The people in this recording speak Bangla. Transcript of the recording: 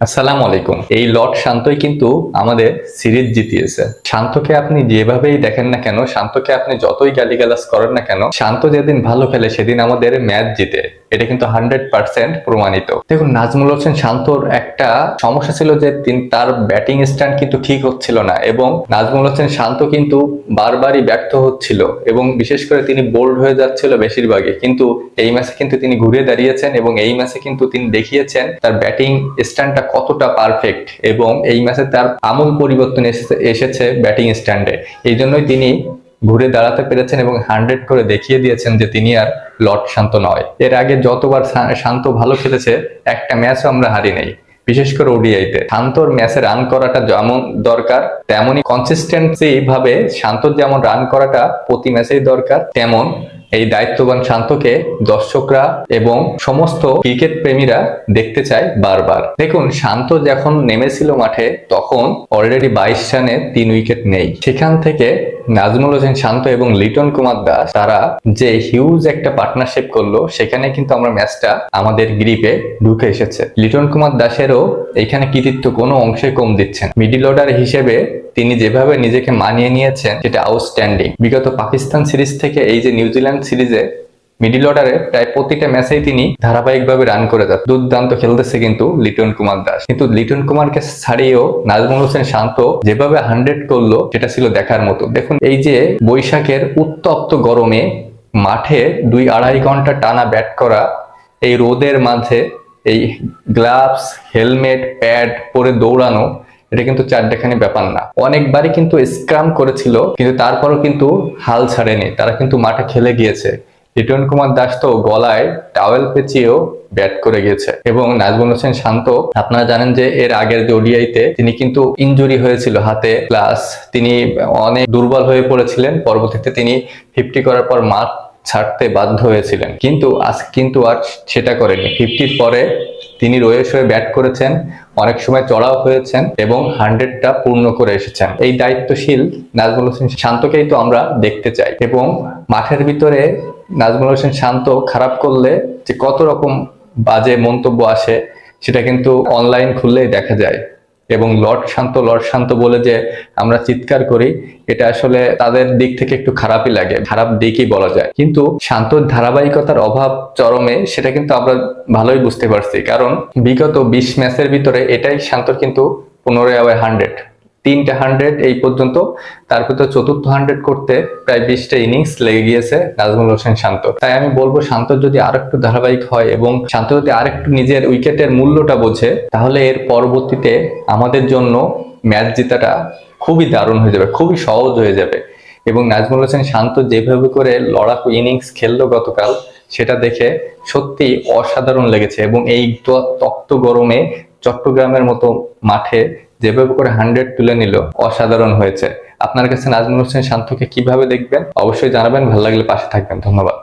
আসসালামু আলাইকুম। এই লর্ড শান্তই কিন্তু আমাদের সিরিজ জিতিয়েছে। শান্তকে আপনি যেভাবেই দেখেন না কেন, শান্তকে আপনি যতই গালিগালাজ করেন না কেন, শান্ত যেদিন ভালো খেলে সেদিন আমাদের ম্যাচ জিতে। এটা কিন্তু 100% প্রমাণিত। দেখুন, নাজমুল হোসেন শান্তর একটা সমস্যা ছিল যে তার ব্যাটিং স্ট্যান্ড কিন্তু ঠিক হচ্ছিল না, এবং নাজমুল হোসেন শান্ত কিন্তু বারবারই ব্যর্থ হচ্ছিল এবং বিশেষ করে তিনি বোল্ড হয়ে যাচ্ছিল বেশিরভাগই। কিন্তু এই ম্যাচে কিন্তু তিনি ঘুরে দাঁড়িয়েছেন এবং এই ম্যাচে কিন্তু তিনি দেখিয়েছেন তার ব্যাটিং স্ট্যান্ডটা কতটা পারফেক্ট, এবং এই ম্যাচে তার আমূল পরিবর্তন এসেছে ব্যাটিং স্ট্যান্ডে। এই জন্যই তিনি ঘুরে দাঁড়াতে পেরেছেন এবং 100 করে দেখিয়ে দিয়েছেন যে তিনি আর লর্ড শান্ত নয়। এর আগে যতবার শান্ত ভালো খেলেছে, একটা ম্যাচও আমরা হারি নাই। বিশেষ করে ওডিআইতে শান্তর ম্যাচে রান করাটা যেমন দরকার, তেমনই কনসিস্টেন্সি ভাবে শান্তর যেমন রান করাটা প্রতি ম্যাচেই দরকার, তেমন এই দায়িত্ববান শান্তকে দর্শকরা এবং সমস্ত ক্রিকেট প্রেমীরা দেখতে চায় বারবার। দেখুন, শান্ত যখন নেমেছিল মাঠে তখন অলরেডি 22 রানে 3 উইকেট নেই। সেখান থেকে নাজমুল হোসেন শান্ত এবং লিটন কুমার দাস তারা যে হিউজ একটা পার্টনারশিপ করলো, সেখানে কিন্তু আমরা ম্যাচটা আমাদের গ্রিপে ঢুকে এসেছে। লিটন কুমার দাসেরও এখানে কৃতিত্ব কোনো অংশে কম দিচ্ছেন। মিডল অর্ডার হিসেবে তিনি যেভাবে নিজেকে মানিয়ে নিয়েছেন সেটা আউটস্ট্যান্ডিং। বিগত পাকিস্তান সিরিজ থেকে এই যে নিউজিল্যান্ড সিরিজে মিডল অর্ডারে প্রায় প্রতিটা ম্যাচেই তিনি ধারাবাহিকভাবে রান করে যাচ্ছেন। দুর্দান্ত খেলতেছে কিন্তু লিটন কুমার দাস। কিন্তু লিটন কুমারকে ছাড়িয়েও নাজমুল হোসেন শান্ত যেভাবে 100 করলো সেটা ছিল দেখার মতো। দেখুন, এই যে বৈশাখের উত্তপ্ত গরমে মাঠে 2-2.5 ঘন্টা টানা ব্যাট করা, এই রোদের মাঝে এই গ্লাভস, হেলমেট, প্যাড পরে দৌড়ানো, এটা কিন্তু চারটেখানি ব্যাপার না। অনেকবারই কিন্তু স্ক্রাম করেছিল, কিন্তু তারপরও কিন্তু হাল ছাড়েনি, তারা কিন্তু মাঠে খেলে গিয়েছে। লিটন কুমার দাস তো গলায় টাওয়েল পেঁচিয়েও ব্যাট করে গেছে। এবং নাজমুল হোসেন শান্ত, আপনারা জানেন যে এর আগের যে ওডিআইতে তিনি কিন্তু ইনজুরি হয়েছিল হাতে, প্লাস তিনি অনেক দুর্বল হয়ে পড়েছিলেন। পরবর্তীতে তিনি 50 করার পর মাঠ ছাড়তে বাধ্য হয়েছিলেন, কিন্তু আজ কিন্তু আর সেটা করেনি। 50-র পরে তিনি রয়েস হয়ে ব্যাট করেছেন, অনেক সময় চড়াও হয়েছেন এবং 100টা পূর্ণ করে এসেছেন। এই দায়িত্বশীল নাজমুল হোসেন শান্তকেই তো আমরা দেখতে চাই। এবং মাঠের ভিতরে নাজমুল হোসেন শান্ত খারাপ করলে যে কত রকম বাজে মন্তব্য আসে, সেটা কিন্তু অনলাইন খুললেই দেখা যায়। এবং লর্ড শান্ত বলে যে আমরা চিৎকার করি, এটা আসলে তাদের দিক থেকে একটু খারাপই লাগে, খারাপ দিকই বলা যায়। কিন্তু শান্তর ধারাবাহিকতার অভাব চরমে, সেটা কিন্তু আমরা ভালোই বুঝতে পারছি। কারণ বিগত 20 ম্যাচের ভিতরে এটাই শান্তর কিন্তু 15 ওভারে 100, 3টে 100 এই পর্যন্ত। তারপর তো চতুর্থ 100 করতে প্রায় 20টা ইনিংস লেগে গিয়েছে নাজমুল হোসেন শান্ত। তাই আমি বলবো, শান্ত যদি আরেকটু ধারাবাহিক হয় এবং শান্ত যদি আরেকটু নিজের উইকেটের মূল্যটা বোঝে, তাহলে এর পরবর্তীতে আমাদের জন্য ম্যাচ জেতাটা খুবই দারুণ হয়ে যাবে, খুবই সহজ হয়ে যাবে। এবং নাজমুল হোসেন শান্ত যেভাবে করে লড়াকু ইনিংস খেললো গতকাল, সেটা দেখে সত্যি অসাধারণ লেগেছে। এবং এই তপ্ত গরমে চট্টগ্রামের মতো মাঠে যেভাবে করে 100 তুলে নিল, অসাধারণ হয়েছে। আপনার কাছে নাজমুল হোসেন শান্তকে কিভাবে দেখবেন অবশ্যই জানাবেন। ভালো লাগলে পাশে থাকবেন। ধন্যবাদ।